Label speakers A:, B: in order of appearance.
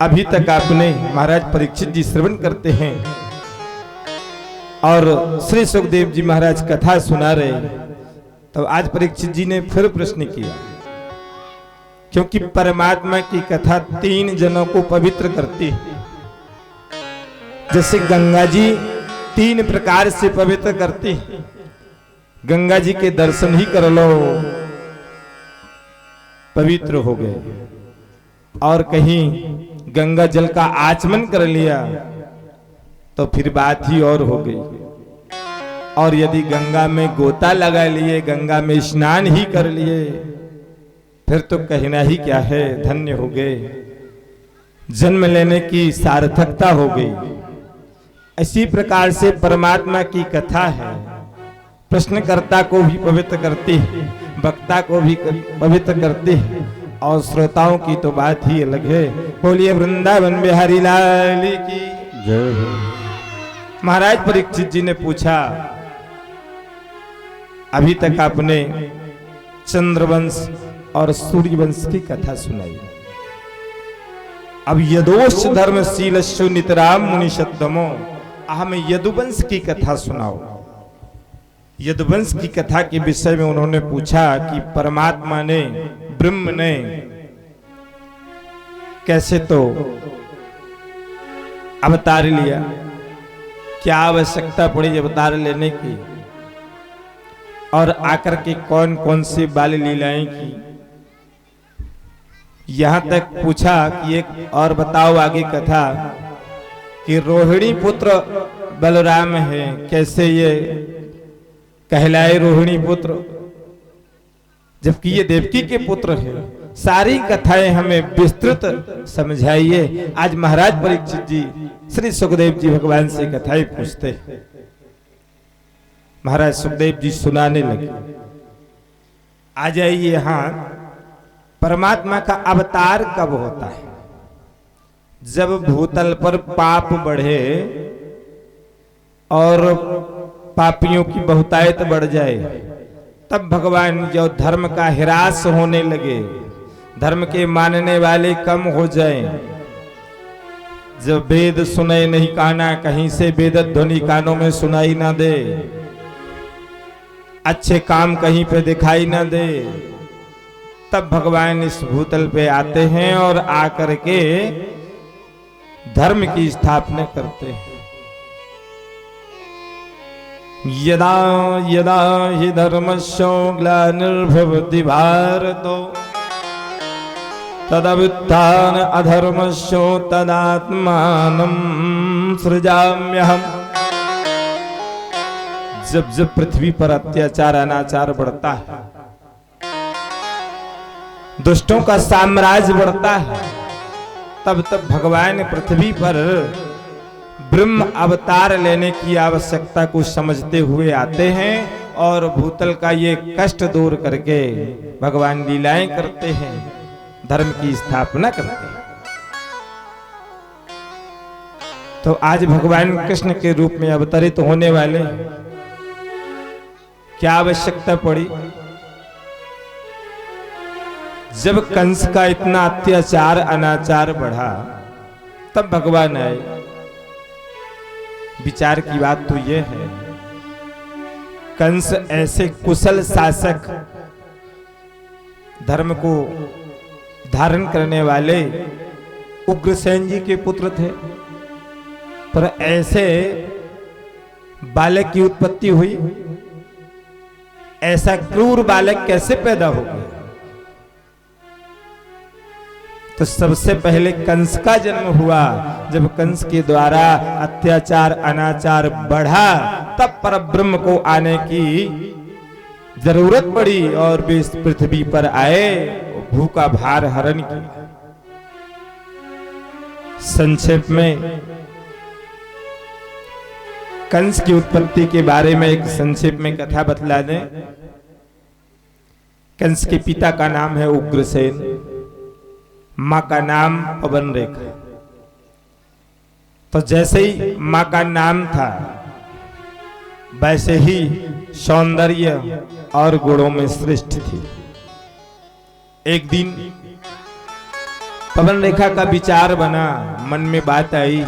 A: अभी तक आपने महाराज परीक्षित जी श्रवण करते हैं और श्री सुखदेव जी महाराज कथा सुना रहे। तो आज परीक्षित जी ने फिर प्रश्न किया, क्योंकि परमात्मा की कथा 3 जनों को पवित्र करती है। जैसे गंगा जी 3 प्रकार से पवित्र करती है। गंगा जी के दर्शन ही कर लो, पवित्र हो गए। और कहीं गंगा जल का आचमन कर लिया तो फिर बात ही और हो गई। और यदि गंगा में गोता लगा लिए, गंगा में स्नान ही कर लिए, फिर तो कहना ही क्या है, धन्य हो गए, जन्म लेने की सार्थकता हो गई। इसी प्रकार से परमात्मा की कथा है, प्रश्नकर्ता को भी पवित्र करती है, वक्ता को भी पवित्र करती है, और श्रोताओं की तो बात ही अलग है। बोलिए वृंदावन बिहारी लाल की जय हो। महाराज परीक्षित जी ने पूछा, अभी तक आपने चंद्रवंश और सूर्यवंश की कथा सुनाई, अब यदोश धर्मशीलस्यो नितराम मुनिषद्दमो, हमें यदुवंश की कथा सुनाओ। यदुवंश की कथा के विषय में उन्होंने पूछा कि परमात्मा ने, ब्रह्म ने कैसे तो अवतार लिया, क्या आवश्यकता पड़ी अवतार लेने की, और आकर के कौन कौन सी बाल लीलाएं की। यहां तक पूछा कि एक और बताओ आगे कथा कि रोहिणी पुत्र बलराम है, कैसे ये कहलाए रोहिणी पुत्र, जबकि ये देवकी के पुत्र हैं। सारी कथाएं हमें विस्तृत समझाइए। आज महाराज परीक्षित जी श्री सुखदेव जी भगवान से कथाएं पूछते हैं। महाराज सुखदेव जी सुनाने लगे। आ जाइए, यहां परमात्मा का अवतार कब होता है? जब भूतल पर पाप बढ़े और पापियों की बहुतायत बढ़ जाए, तब भगवान जो धर्म का ह्रास होने लगे, धर्म के मानने वाले कम हो जाएं, जब वेद सुने नहीं काना, कहीं से वेद ध्वनि कानों में सुनाई ना दे, अच्छे काम कहीं पे दिखाई ना दे, तब भगवान इस भूतल पे आते हैं और आकर के धर्म की स्थापना करते हैं। यदा यदा हि धर्मस्य ग्लानिर्भवति भारतो तदभ्युत्थान अधर्मस्य तदात्मानं सृजाम्यहम्। जब जब पृथ्वी पर अत्याचार अनाचार बढ़ता है, दुष्टों का साम्राज्य बढ़ता है, तब तब भगवान पृथ्वी पर ब्रह्म अवतार लेने की आवश्यकता को समझते हुए आते हैं और भूतल का ये कष्ट दूर करके भगवान लीलाएं करते हैं, धर्म की स्थापना करते हैं। तो आज भगवान कृष्ण के रूप में अवतरित होने वाले, क्या आवश्यकता पड़ी? जब कंस का इतना अत्याचार अनाचार बढ़ा, तब भगवान आए। विचार की बात तो यह है, कंस ऐसे कुशल शासक, धर्म को धारण करने वाले उग्रसेन जी के पुत्र थे, पर ऐसे बालक की उत्पत्ति हुई, ऐसा क्रूर बालक कैसे पैदा हो गया? तो सबसे पहले कंस का जन्म हुआ। जब कंस के द्वारा अत्याचार अनाचार बढ़ा, तब परब्रह्म को आने की जरूरत पड़ी और वे इस पृथ्वी पर आए, भूखा भार हरण किया। संक्षेप में कंस की उत्पत्ति के बारे में एक संक्षेप में कथा बतला दें। कंस के पिता का नाम है उग्रसेन, मां का नाम पवन रेखा। तो जैसे ही मां का नाम था, वैसे ही सौंदर्य और गुणों में श्रेष्ठ थी। एक दिन पवन रेखा का विचार बना, मन में बात आई